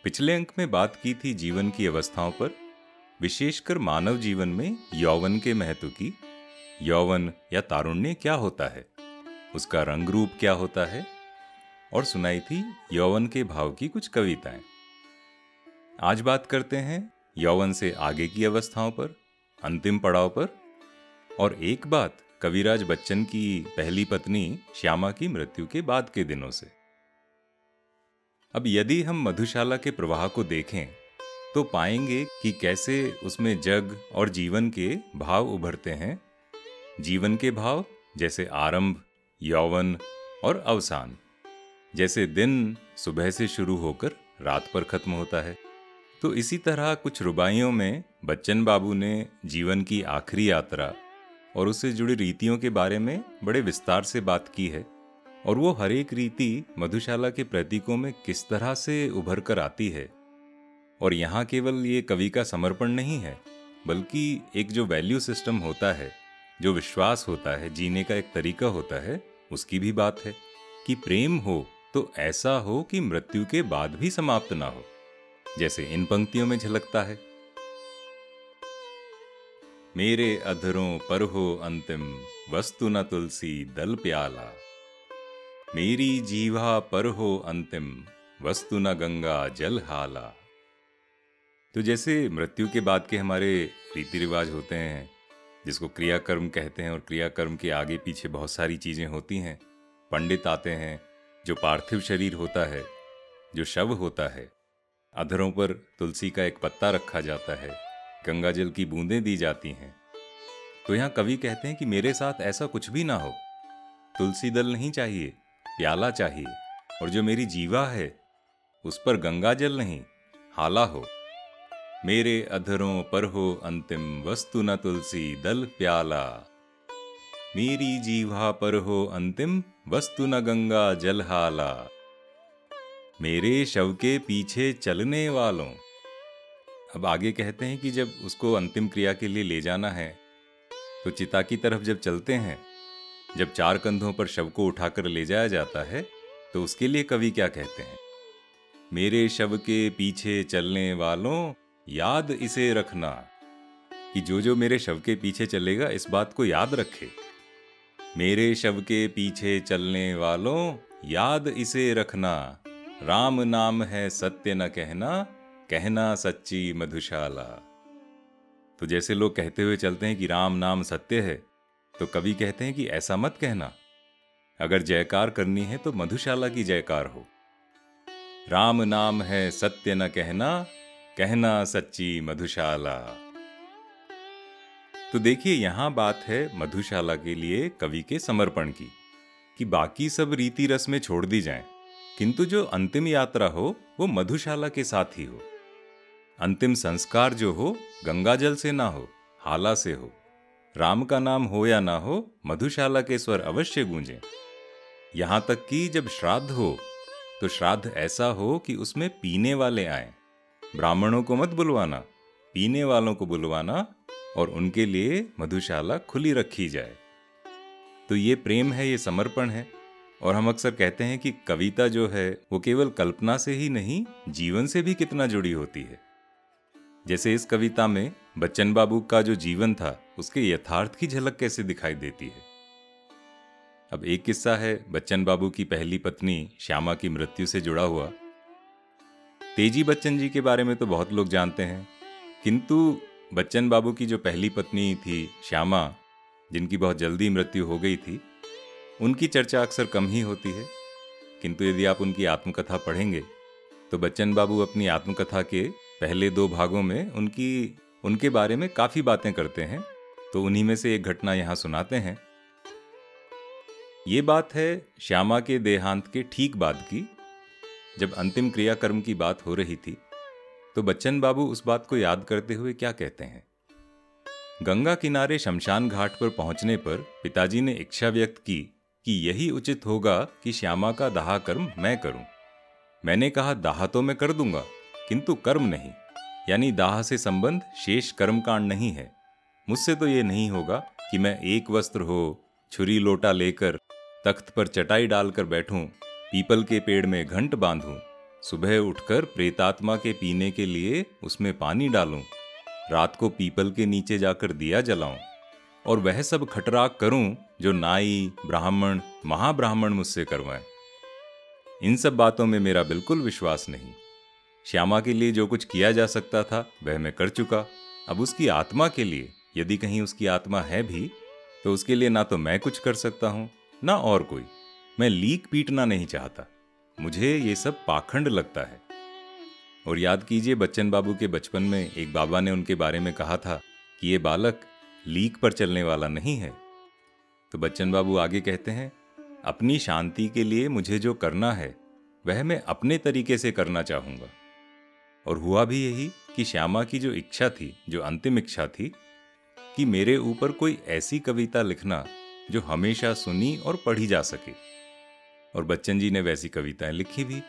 पिछले अंक में बात की थी जीवन की अवस्थाओं पर, विशेषकर मानव जीवन में यौवन के महत्व की। यौवन या तारुण्य क्या होता है, उसका रंग रूप क्या होता है, और सुनाई थी यौवन के भाव की कुछ कविताएं। आज बात करते हैं यौवन से आगे की अवस्थाओं पर, अंतिम पड़ाव पर, और एक बात कविराज बच्चन की पहली पत्नी श्यामा की मृत्यु के बाद के दिनों से। अब यदि हम मधुशाला के प्रवाह को देखें तो पाएंगे कि कैसे उसमें जग और जीवन के भाव उभरते हैं। जीवन के भाव जैसे आरंभ, यौवन और अवसान। जैसे दिन सुबह से शुरू होकर रात पर खत्म होता है, तो इसी तरह कुछ रुबाइयों में बच्चन बाबू ने जीवन की आखिरी यात्रा और उससे जुड़ी रीतियों के बारे में बड़े विस्तार से बात की है। और वो हर एक रीति मधुशाला के प्रतीकों में किस तरह से उभर कर आती है। और यहाँ केवल ये कवि का समर्पण नहीं है, बल्कि एक जो वैल्यू सिस्टम होता है, जो विश्वास होता है, जीने का एक तरीका होता है, उसकी भी बात है कि प्रेम हो तो ऐसा हो कि मृत्यु के बाद भी समाप्त ना हो, जैसे इन पंक्तियों में झलकता है। मेरे अधरों पर हो अंतिम, वस्तु न तुलसी दल प्याला। मेरी जीवा पर हो अंतिम, वस्तु न गंगा जल हाला। तो जैसे मृत्यु के बाद के हमारे रीति रिवाज होते हैं, जिसको क्रियाकर्म कहते हैं, और क्रियाकर्म के आगे पीछे बहुत सारी चीजें होती हैं। पंडित आते हैं, जो पार्थिव शरीर होता है, जो शव होता है, अधरों पर तुलसी का एक पत्ता रखा जाता है, गंगा जल की बूंदें दी जाती हैं। तो यहाँ कवि कहते हैं कि मेरे साथ ऐसा कुछ भी ना हो, तुलसी दल नहीं चाहिए, प्याला चाहिए, और जो मेरी जीवा है उस पर गंगा जल नहीं, हाला हो। मेरे अधरों पर हो अंतिम, वस्तु न तुलसी दल प्याला। मेरी जीवा पर हो अंतिम, वस्तु न गंगा जल हाला। मेरे शव के पीछे चलने वालों। अब आगे कहते हैं कि जब उसको अंतिम क्रिया के लिए ले जाना है, तो चिता की तरफ जब चलते हैं, जब 4 कंधों पर शव को उठाकर ले जाया जाता है, तो उसके लिए कवि क्या कहते हैं? मेरे शव के पीछे चलने वालों, याद इसे रखना, कि जो मेरे शव के पीछे चलेगा इस बात को याद रखे। मेरे शव के पीछे चलने वालों, याद इसे रखना, राम नाम है सत्य न कहना, कहना सच्ची मधुशाला। तो जैसे लोग कहते हुए चलते हैं कि राम नाम सत्य है, तो कवि कहते हैं कि ऐसा मत कहना। अगर जयकार करनी है तो मधुशाला की जयकार हो। राम नाम है सत्य न कहना, कहना सच्ची मधुशाला। तो देखिए, यहां बात है मधुशाला के लिए कवि के समर्पण की, कि बाकी सब रीति रस्में छोड़ दी जाएं, किंतु जो अंतिम यात्रा हो वो मधुशाला के साथ ही हो। अंतिम संस्कार जो हो गंगाजल से ना हो, हाला से हो। राम का नाम हो या ना हो, मधुशाला के स्वर अवश्य गूंजें। यहां तक कि जब श्राद्ध हो तो श्राद्ध ऐसा हो कि उसमें पीने वाले आएं। ब्राह्मणों को मत बुलवाना, पीने वालों को बुलवाना, और उनके लिए मधुशाला खुली रखी जाए। तो ये प्रेम है, ये समर्पण है। और हम अक्सर कहते हैं कि कविता जो है वो केवल कल्पना से ही नहीं, जीवन से भी कितना जुड़ी होती है। जैसे इस कविता में बच्चन बाबू का जो जीवन था, उसके यथार्थ की झलक कैसे दिखाई देती है। अब एक किस्सा है बच्चन बाबू की पहली पत्नी श्यामा की मृत्यु से जुड़ा हुआ। तेजी बच्चन जी के बारे में तो बहुत लोग जानते हैं, किंतु बच्चन बाबू की जो पहली पत्नी थी श्यामा, जिनकी बहुत जल्दी मृत्यु हो गई थी, उनकी चर्चा अक्सर कम ही होती है। किंतु यदि आप उनकी आत्मकथा पढ़ेंगे तो बच्चन बाबू अपनी आत्मकथा के पहले 2 भागों में उनके बारे में काफी बातें करते हैं। तो उन्हीं में से एक घटना यहां सुनाते हैं। ये बात है श्यामा के देहांत के ठीक बाद की, जब अंतिम क्रियाकर्म की बात हो रही थी। तो बच्चन बाबू उस बात को याद करते हुए क्या कहते हैं? गंगा किनारे शमशान घाट पर पहुंचने पर पिताजी ने इच्छा व्यक्त की कि यही उचित होगा कि श्यामा का दाह कर्म मैं करूं। मैंने कहा, दाह तो मैं कर दूंगा, किंतु कर्म नहीं, यानी दाह से संबंध शेष कर्मकांड नहीं है। मुझसे तो ये नहीं होगा कि मैं एक वस्त्र हो, छुरी लोटा लेकर तख्त पर चटाई डालकर बैठूं, पीपल के पेड़ में घंट बांधूं, सुबह उठकर प्रेतात्मा के पीने के लिए उसमें पानी डालूं, रात को पीपल के नीचे जाकर दिया जलाऊं और वह सब खटराक करूं जो नाई, ब्राह्मण, महाब्राह्मण मुझसे करवाएं। इन सब बातों में मेरा बिल्कुल विश्वास नहीं। श्यामा के लिए जो कुछ किया जा सकता था वह मैं कर चुका। अब उसकी आत्मा के लिए, यदि कहीं उसकी आत्मा है भी, तो उसके लिए ना तो मैं कुछ कर सकता हूं ना और कोई। मैं लीक पीटना नहीं चाहता, मुझे ये सब पाखंड लगता है। और याद कीजिए, बच्चन बाबू के बचपन में एक बाबा ने उनके बारे में कहा था कि ये बालक लीक पर चलने वाला नहीं है। तो बच्चन बाबू आगे कहते हैं, अपनी शांति के लिए मुझे जो करना है वह मैं अपने तरीके से करना चाहूँगा। और हुआ भी यही कि श्यामा की जो इच्छा थी, जो अंतिम इच्छा थी कि मेरे ऊपर कोई ऐसी कविता लिखना जो हमेशा सुनी और पढ़ी जा सके। और बच्चन जी ने वैसी कविताएं लिखी भी,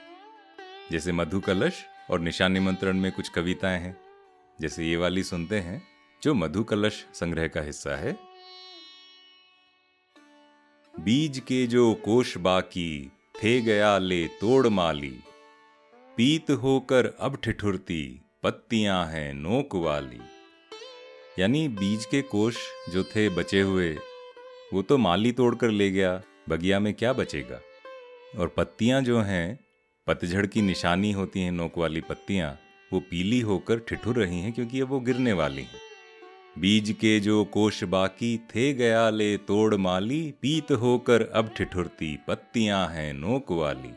जैसे मधु कलश और निशा निमंत्रण में कुछ कविताएं हैं। जैसे ये वाली सुनते हैं जो मधु कलश संग्रह का हिस्सा है। बीज के जो कोश बाकी थे गया ले तोड़ माली, पीत होकर अब ठिठुरती पत्तियां हैं नोक वाली। यानी बीज के कोश जो थे बचे हुए वो तो माली तोड़कर ले गया, बगिया में क्या बचेगा। और पत्तियां जो हैं, पतझड़ की निशानी होती हैं नोक वाली पत्तियां, वो पीली होकर ठिठुर रही हैं क्योंकि अब वो गिरने वाली हैं। बीज के जो कोश बाकी थे गया ले तोड़ माली, पीत होकर अब ठिठुरती पत्तियां हैं नोक वाली।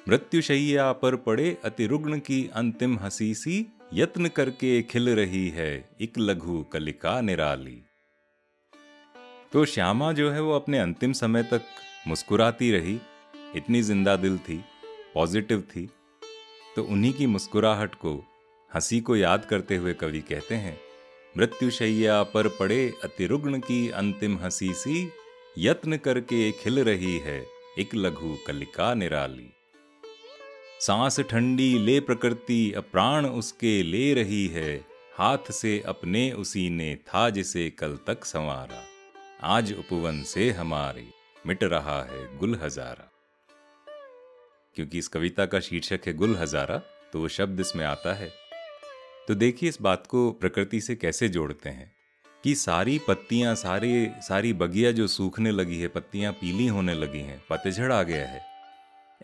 मृत्युशैया पर पड़े अति रुग्ण की अंतिम हंसी सी, यत्न करके खिल रही है एक लघु कलिका निराली। तो श्यामा जो है वो अपने अंतिम समय तक मुस्कुराती रही, इतनी जिंदा दिल थी, पॉजिटिव थी। तो उन्हीं की मुस्कुराहट को, हंसी को याद करते हुए कवि कहते हैं, मृत्युशैया पर पड़े अति रुग्ण की अंतिम हंसी सी, यत्न करके खिल रही है एक लघु कलिका निराली। सांस ठंडी ले प्रकृति अप्राण उसके ले रही है, हाथ से अपने उसी ने था जिसे कल तक संवारा, आज उपवन से हमारे मिट रहा है गुल हजारा। क्योंकि इस कविता का शीर्षक है गुल हजारा, तो वो शब्द इसमें आता है। तो देखिए इस बात को प्रकृति से कैसे जोड़ते हैं कि सारी पत्तियां, सारी बगिया जो सूखने लगी है, पत्तियां पीली होने लगी हैं, पतझड़ आ गया है,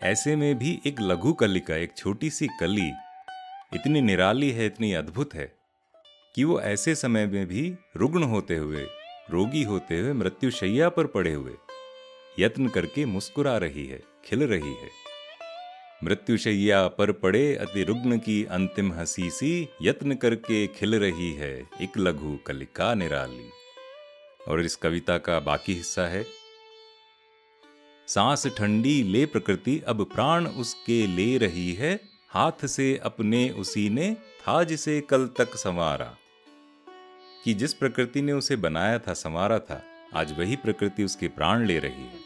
ऐसे में भी एक लघु कलिका, एक छोटी सी कली इतनी निराली है, इतनी अद्भुत है कि वो ऐसे समय में भी रुग्ण होते हुए, रोगी होते हुए, मृत्युशैया पर पड़े हुए यत्न करके मुस्कुरा रही है, खिल रही है। मृत्युशैया पर पड़े अति रुग्ण की अंतिम हंसी सी, यत्न करके खिल रही है एक लघु कलिका निराली। और इस कविता का बाकी हिस्सा है, सांस ठंडी ले प्रकृति अब प्राण उसके ले रही है, हाथ से अपने उसी ने था जिसे कल तक संवारा। कि जिस प्रकृति ने उसे बनाया था, संवारा था, आज वही प्रकृति उसके प्राण ले रही है।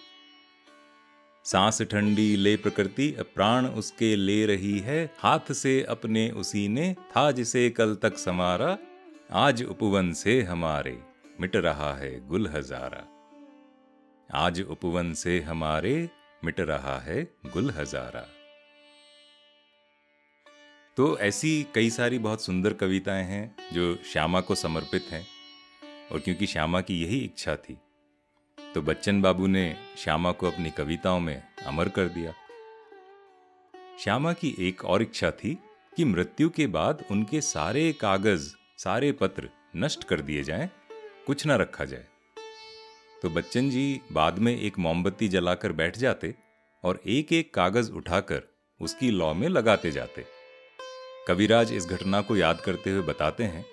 सांस ठंडी ले प्रकृति अब प्राण उसके ले रही है, हाथ से अपने उसी ने था जिसे कल तक संवारा, आज उपवन से हमारे मिट रहा है गुल हजारा। आज उपवन से हमारे मिट रहा है गुल हजारा। तो ऐसी कई सारी बहुत सुंदर कविताएं हैं जो श्यामा को समर्पित हैं। और क्योंकि श्यामा की यही इच्छा थी, तो बच्चन बाबू ने श्यामा को अपनी कविताओं में अमर कर दिया। श्यामा की एक और इच्छा थी कि मृत्यु के बाद उनके सारे कागज, सारे पत्र नष्ट कर दिए जाएं, कुछ न रखा जाए। तो बच्चन जी बाद में एक मोमबत्ती जलाकर बैठ जाते और एक एक कागज उठाकर उसकी लौ में लगाते जाते। कविराज इस घटना को याद करते हुए बताते हैं,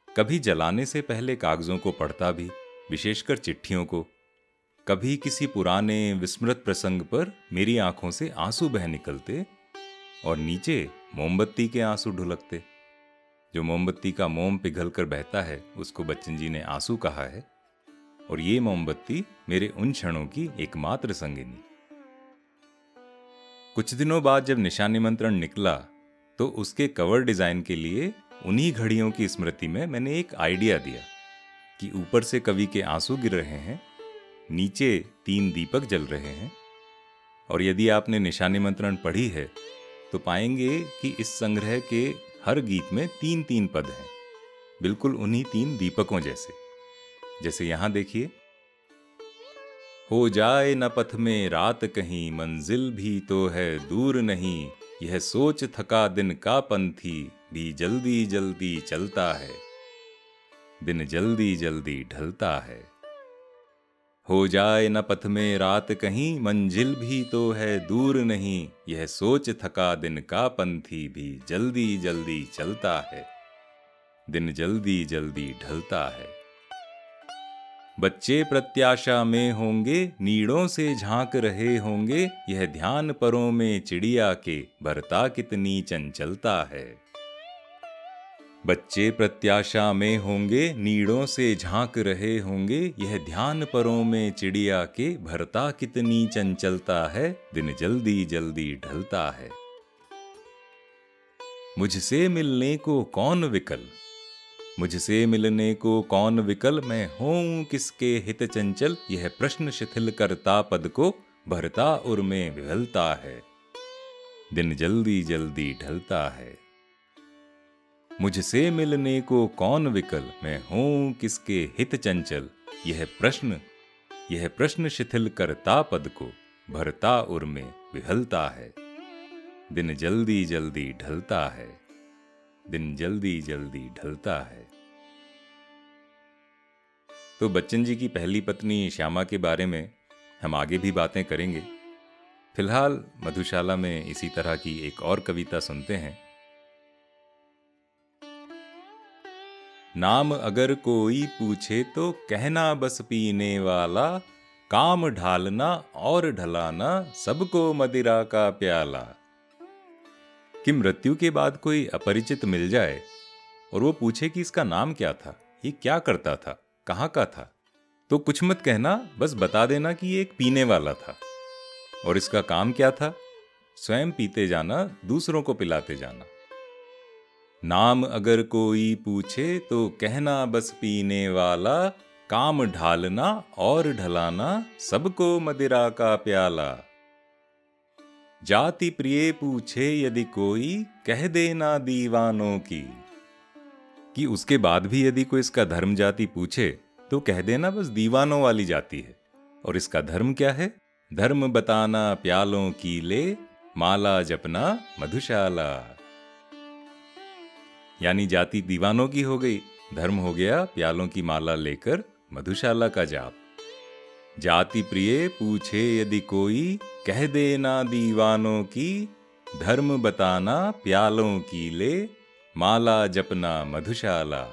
कभी जलाने से पहले कागजों को पढ़ता भी, विशेषकर चिट्ठियों को। कभी किसी पुराने विस्मृत प्रसंग पर मेरी आंखों से आंसू बह निकलते और नीचे मोमबत्ती के आंसू ढुलकते। जो मोमबत्ती का मोम पिघलकर बहता है उसको बच्चन जी ने आंसू कहा है। और ये मोमबत्ती मेरे उन क्षणों की एकमात्र संगिनी। कुछ दिनों बाद जब निशा निमंत्रण निकला तो उसके कवर डिजाइन के लिए उन्हीं घड़ियों की स्मृति में मैंने एक आइडिया दिया कि ऊपर से कवि के आंसू गिर रहे हैं, नीचे 3 दीपक जल रहे हैं, और यदि आपने निशा निमंत्रण पढ़ी है तो पाएंगे कि इस संग्रह के हर गीत में 3-3 पद हैं, बिल्कुल उन्हीं 3 दीपकों जैसे। जैसे यहां देखिए, हो जाए न पथ में रात कहीं, मंजिल भी तो है दूर नहीं, यह सोच थका दिन का पंथी भी जल्दी जल्दी चलता है, दिन जल्दी जल्दी ढलता है। हो जाए न पथ में रात कहीं, मंजिल भी तो है दूर नहीं, यह सोच थका दिन का पंथी भी जल्दी जल्दी चलता है, दिन जल्दी जल्दी ढलता है। बच्चे प्रत्याशा में होंगे, नीड़ों से झांक रहे होंगे, यह ध्यान परों में चिड़िया के बरता कितनी चंचलता है। बच्चे प्रत्याशा में होंगे, नीड़ों से झांक रहे होंगे, यह ध्यान परों में चिड़िया के भरता कितनी चंचलता है, दिन जल्दी जल्दी ढलता है। मुझसे मिलने को कौन विकल, मुझसे मिलने को कौन विकल, मैं हूं किसके हित चंचल, यह प्रश्न शिथिल करता पद को भरता उर में विहलता है, दिन जल्दी जल्दी ढलता है। मुझसे मिलने को कौन विकल, मैं हूं किसके हित चंचल, यह प्रश्न शिथिल करता पद को भरता उर में विहलता है, दिन जल्दी जल्दी ढलता है, दिन जल्दी जल्दी ढलता है। तो बच्चन जी की पहली पत्नी श्यामा के बारे में हम आगे भी बातें करेंगे। फिलहाल मधुशाला में इसी तरह की एक और कविता सुनते हैं। नाम अगर कोई पूछे तो कहना बस पीने वाला, काम ढालना और ढलाना सबको मदिरा का प्याला। कि मृत्यु के बाद कोई अपरिचित मिल जाए और वो पूछे कि इसका नाम क्या था, ये क्या करता था, कहाँ का था, तो कुछ मत कहना, बस बता देना कि ये एक पीने वाला था। और इसका काम क्या था? स्वयं पीते जाना, दूसरों को पिलाते जाना। नाम अगर कोई पूछे तो कहना बस पीने वाला, काम ढालना और ढलाना सबको मदिरा का प्याला। जाति प्रिय पूछे यदि कोई, कह देना दीवानों की। कि उसके बाद भी यदि कोई इसका धर्म जाति पूछे तो कह देना बस दीवानों वाली जाति है। और इसका धर्म क्या है? धर्म बताना प्यालों की ले, माला जपना मधुशाला। यानी जाति दीवानों की हो गई, धर्म हो गया प्यालों की माला लेकर मधुशाला का जाप। जाति प्रिय पूछे यदि कोई, कह देना दीवानों की, धर्म बताना प्यालों की ले, माला जपना मधुशाला,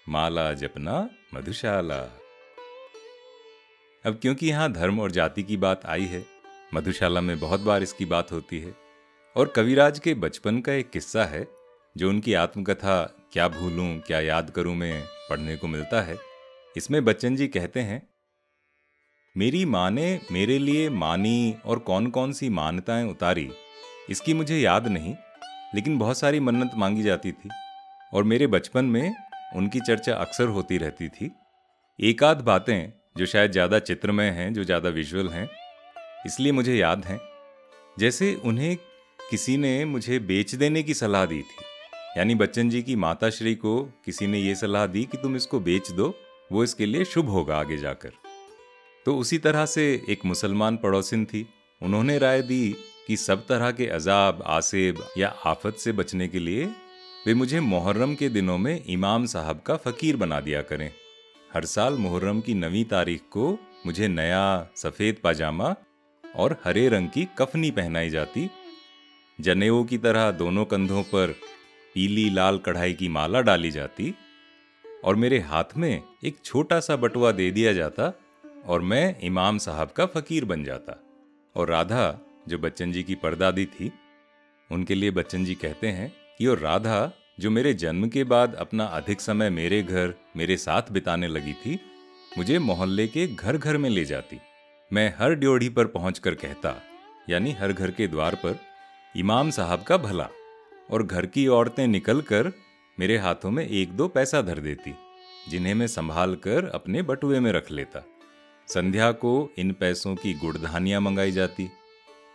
माला जपना मधुशाला। अब क्योंकि यहां धर्म और जाति की बात आई है, मधुशाला में बहुत बार इसकी बात होती है। और कविराज के बचपन का एक किस्सा है जो उनकी आत्मकथा क्या भूलूं क्या याद करूं में पढ़ने को मिलता है। इसमें बच्चन जी कहते हैं, मेरी माँ ने मेरे लिए मानी और कौन कौन सी मान्यताएं उतारी इसकी मुझे याद नहीं, लेकिन बहुत सारी मन्नत मांगी जाती थी और मेरे बचपन में उनकी चर्चा अक्सर होती रहती थी। एक आध बातें जो शायद ज़्यादा चित्रमय हैं, जो ज़्यादा विजुअल हैं, इसलिए मुझे याद हैं। जैसे उन्हें किसी ने मुझे बेच देने की सलाह दी थी, यानी बच्चन जी की माता श्री को किसी ने ये सलाह दी कि तुम इसको बेच दो, वो इसके लिए शुभ होगा आगे जाकर। तो उसी तरह से एक मुसलमान पड़ोसिन थी, उन्होंने राय दी कि सब तरह के अजाब, आसेब या आफत से बचने के लिए वे मुझे मुहर्रम के दिनों में इमाम साहब का फ़कीर बना दिया करें। हर साल मुहर्रम की 9वीं तारीख को मुझे नया सफ़ेद पाजामा और हरे रंग की कफनी पहनाई जाती, जनेऊ की तरह दोनों कंधों पर पीली लाल कढ़ाई की माला डाली जाती और मेरे हाथ में एक छोटा सा बटुआ दे दिया जाता और मैं इमाम साहब का फ़कीर बन जाता। और राधा जो बच्चन जी की परदादी थी, उनके लिए बच्चन जी कहते हैं कि और राधा जो मेरे जन्म के बाद अपना अधिक समय मेरे घर मेरे साथ बिताने लगी थी, मुझे मोहल्ले के घर घर में ले जाती। मैं हर ड्योढ़ी पर पहुंचकर कहता, यानी हर घर के द्वार पर, इमाम साहब का भला। और घर की औरतें निकलकर मेरे हाथों में 1-2 पैसा धर देती, जिन्हें मैं संभाल कर अपने बटुए में रख लेता। संध्या को इन पैसों की गुड़धानियाँ मंगाई जाती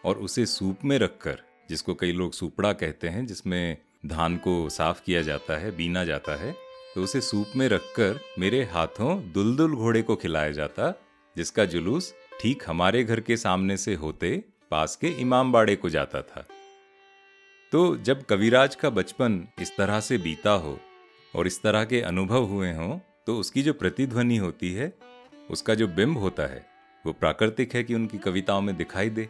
और उसे सूप में रखकर जिसको कई लोग सूपड़ा कहते हैं, जिसमें धान को साफ किया जाता है, बीना जाता है, तो उसे सूप में रखकर मेरे हाथों दुलदुल घोड़े को खिलाया जाता, जिसका जुलूस ठीक हमारे घर के सामने से होते पास के इमाम बाड़े को जाता था। तो जब कविराज का बचपन इस तरह से बीता हो और इस तरह के अनुभव हुए हों, तो उसकी जो प्रतिध्वनि होती है, उसका जो बिंब होता है, वो प्राकृतिक है कि उनकी कविताओं में दिखाई दे।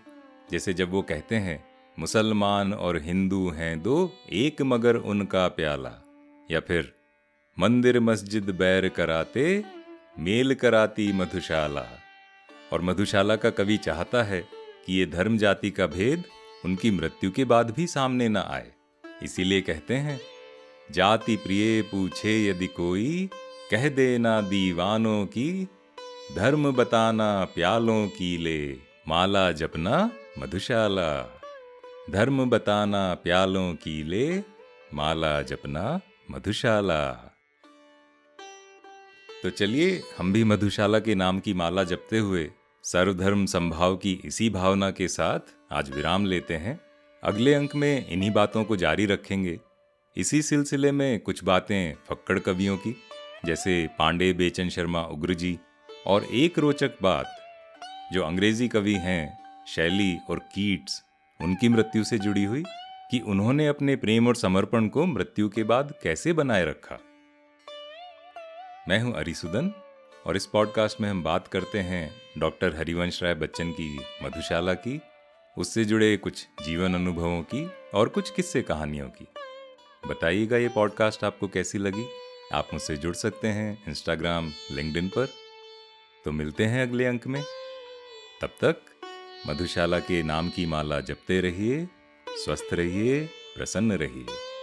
जैसे जब वो कहते हैं, मुसलमान और हिंदू हैं दो, एक मगर उनका प्याला, या फिर मंदिर मस्जिद बैर कराते, मेल कराती मधुशाला। और मधुशाला का कवि चाहता है कि ये धर्म जाति का भेद उनकी मृत्यु के बाद भी सामने न आए। इसीलिए कहते हैं, जाति प्रिय पूछे यदि कोई, कह देना दीवानों की, धर्म बताना प्यालों की ले, माला जपना मधुशाला। धर्म बताना प्यालों की ले, माला जपना मधुशाला। तो चलिए हम भी मधुशाला के नाम की माला जपते हुए सर्वधर्म संभाव की इसी भावना के साथ आज विराम लेते हैं। अगले अंक में इन्हीं बातों को जारी रखेंगे। इसी सिलसिले में कुछ बातें फक्कड़ कवियों की, जैसे पांडे बेचन शर्मा उग्र जी, और एक रोचक बात जो अंग्रेजी कवि हैं शैली और कीट्स, उनकी मृत्यु से जुड़ी हुई, कि उन्होंने अपने प्रेम और समर्पण को मृत्यु के बाद कैसे बनाए रखा। मैं हूं अरिसुदन और इस पॉडकास्ट में हम बात करते हैं डॉक्टर हरिवंश राय बच्चन की मधुशाला की, उससे जुड़े कुछ जीवन अनुभवों की और कुछ किस्से कहानियों की। बताइएगा ये पॉडकास्ट आपको कैसी लगी। आप मुझसे जुड़ सकते हैं इंस्टाग्राम, लिंक्डइन पर। तो मिलते हैं अगले अंक में। तब तक मधुशाला के नाम की माला जपते रहिए, स्वस्थ रहिए, प्रसन्न रहिए।